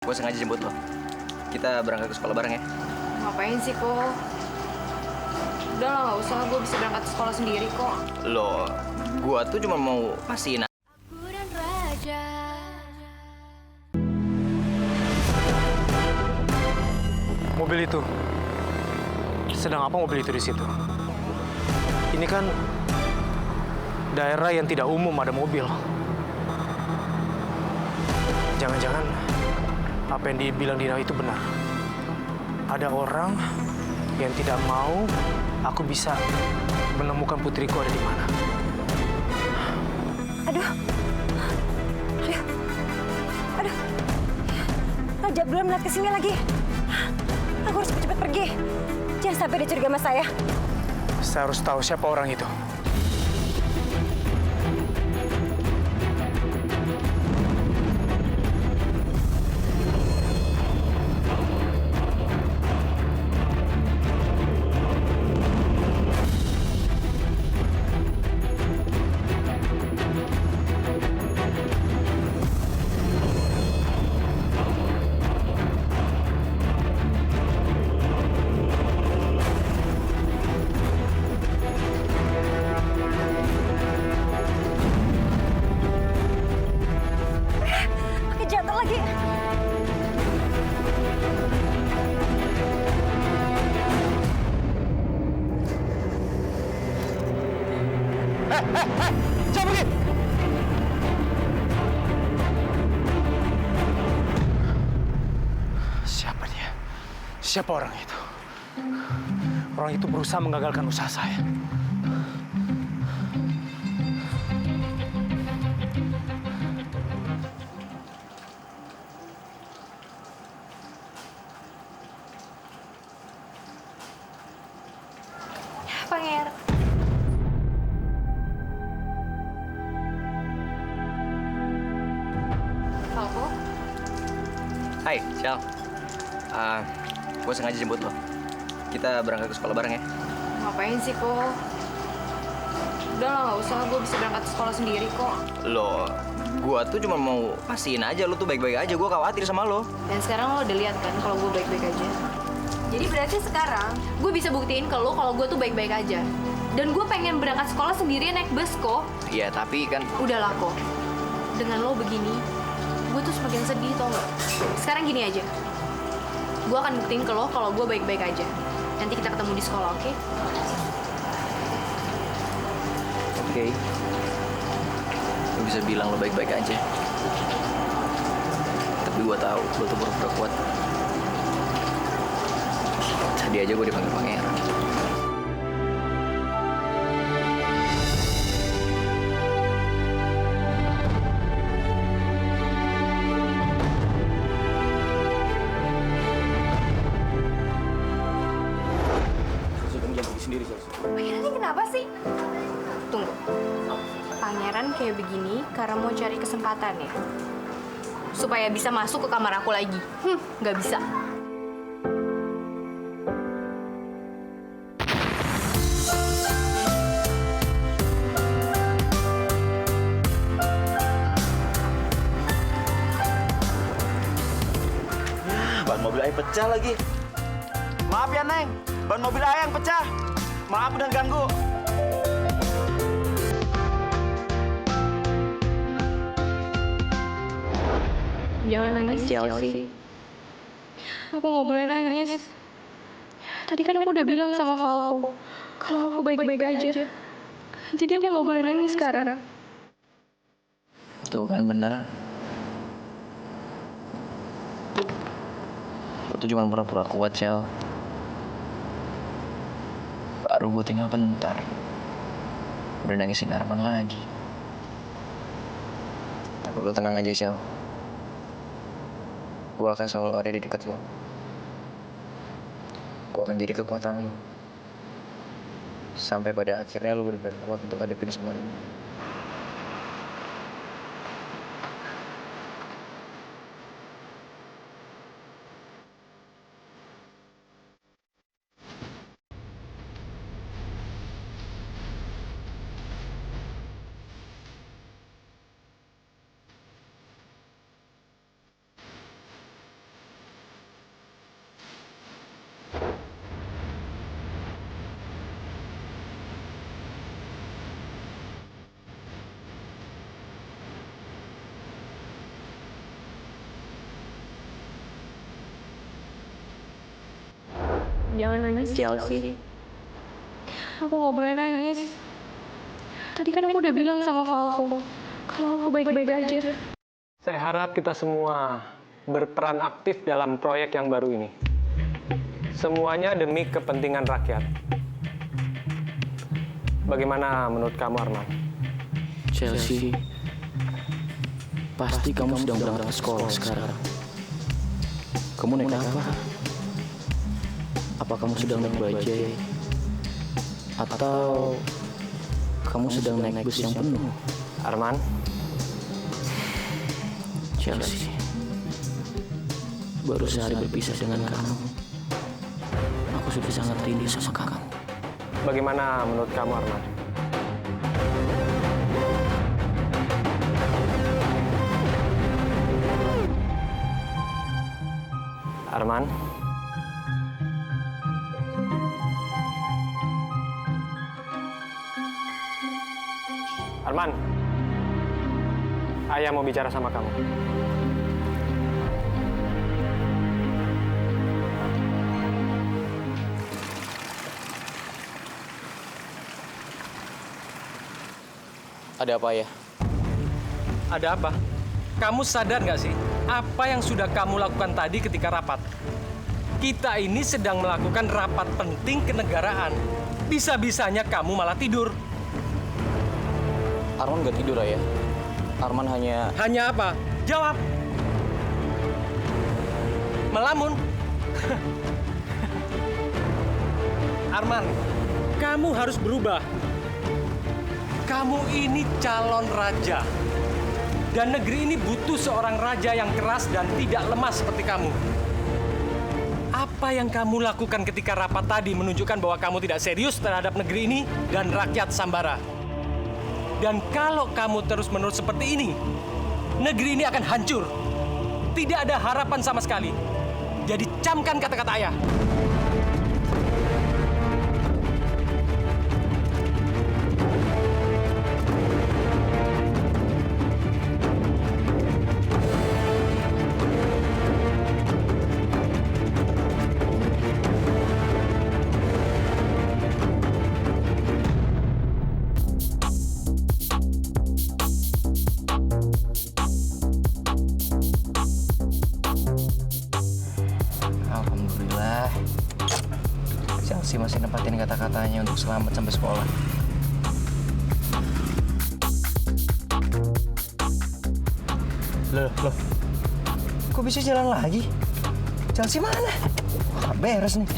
Gue sengaja jemput lo. Kita berangkat ke sekolah bareng ya. Ngapain sih kok? Udah lah, nggak usah. Gue bisa berangkat ke sekolah sendiri kok. Lo, gue tuh cuma mau pastiin. Mobil itu, sedang apa mobil itu di situ? Ini kan daerah yang tidak umum ada mobil. Jangan-jangan apa yang dibilang Dina itu benar. Ada orang yang tidak mau aku bisa menemukan putriku ada di mana. Aduh. Raja belum melihat ke sini lagi. Aku harus cepat pergi. Jangan sampai dia curiga sama saya. Saya harus tahu siapa orang itu. Jatuh lagi. Jangan pergi! Siapa dia? Siapa orang itu? Orang itu berusaha mengagalkan usaha saya. Pangeran. Falco? Hai, Shal. Gue sengaja jemput lo. Kita berangkat ke sekolah bareng ya. Ngapain sih kok? Udah lah, nggak usah. Gue bisa berangkat ke sekolah sendiri kok. Lo, gue tuh cuma mau pastiin aja lo tuh baik-baik aja. Gue khawatir sama lo. Dan sekarang lo udah lihat kan kalau gue baik-baik aja. Jadi berarti sekarang gue bisa buktiin ke lo kalau gue tuh baik-baik aja. Dan gue pengen berangkat sekolah sendirian naik bus kok. Iya, tapi kan Udahlah kok. Dengan lo begini, gue tuh semakin sedih tau nggak? Sekarang gini aja. Gue akan buktiin ke lo kalau gue baik-baik aja. Nanti kita ketemu di sekolah, oke? oke. Lo bisa bilang lo baik-baik aja. Tapi gue tahu lo tuh pura-pura kuat. Tadi aja gue dipanggil pangeran. Pangeran ini kenapa sih? Tunggu. Pangeran kayak begini karena mau cari kesempatan ya? Supaya bisa masuk ke kamar aku lagi. Nggak bisa. Ban mobil ayah pecah lagi. Maaf ya, Neng. Ban mobil ayah yang pecah. Maaf udah ganggu. Jangan nangis, Chelsea. Aku nggak boleh nangis. Tadi kan aku udah bilang sama Falco kalau aku baik-baik aja. Jadi aku nggak boleh nangis sekarang. Tuh kan bener. Lo tuh cuma pura-pura kuat, Shal. Baru gue tinggal bentar. Udah nangisin Arman lagi. Tapi lo tenang aja, Shal. Gue akan selalu ada di dekat lo. Gue akan jadi kekuatan lo. Sampai pada akhirnya lo benar-benar kuat untuk hadapin semua ini. Jangan nangis, Chelsea. Aku nggak boleh nangis. Tadi kan aku udah bilang sama Falco kalau aku baik-baik aja. Saya harap kita semua berperan aktif dalam proyek yang baru ini. Semuanya demi kepentingan rakyat. Bagaimana menurut kamu, Arman? Chelsea, pasti kamu sedang berangkat ke sekolah sekarang. Kamu naik apa? Apa kamu sedang naik bajai? Atau kamu sedang naik bus yang penuh? Arman, Chelsea, baru sehari berpisah dengan kamu. Aku sudah sangat rindu sama kamu. bagaimana menurut kamu, Arman? Arman? Arman? Ayah mau bicara sama kamu. Ada apa ya? Ada apa? Kamu sadar nggak sih apa yang sudah kamu lakukan tadi ketika rapat? Kita ini sedang melakukan rapat penting kenegaraan. Bisa-bisanya kamu malah tidur. Arman nggak tidur, Ayah. Arman hanya... Hanya apa? Jawab. Melamun. Arman, kamu harus berubah. Kamu ini calon raja. Dan negeri ini butuh seorang raja yang keras dan tidak lemah seperti kamu. Apa yang kamu lakukan ketika rapat tadi menunjukkan bahwa kamu tidak serius terhadap negeri ini dan rakyat Sambara. Dan kalau kamu terus-menerus seperti ini, negeri ini akan hancur. Tidak ada harapan sama sekali. Jadi camkan kata-kata ayah. Alhamdulillah, Chelsea masih nempatin kata-katanya untuk selamat sampai sekolah. Loh, kok bisa jalan lagi? Chelsea mana? Wah, beres nih.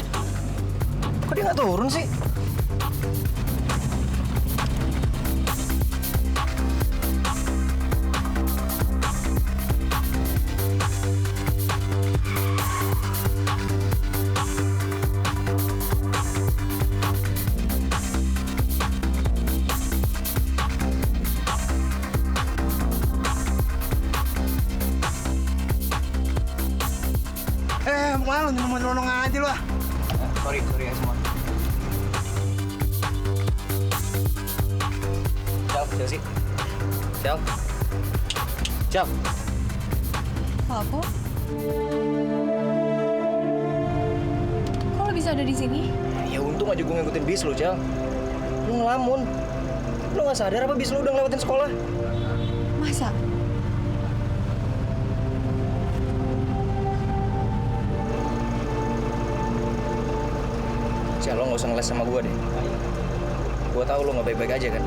Kok dia nggak turun sih? Mau lu mau nyelonong aja lu ah. Sorry ya semua. Ciao, Chelsea. Ciao. Ciao. Falco? Kok lo bisa ada di sini? Ya untung aja gue ngikutin bis lu, Ciao. Lu ngelamun. Lu nggak sadar apa bis lu udah ngelewatin sekolah? Masa? Ciao, lo nggak usah ngeles sama gue deh. Gue tahu lo nggak baik-baik aja kan.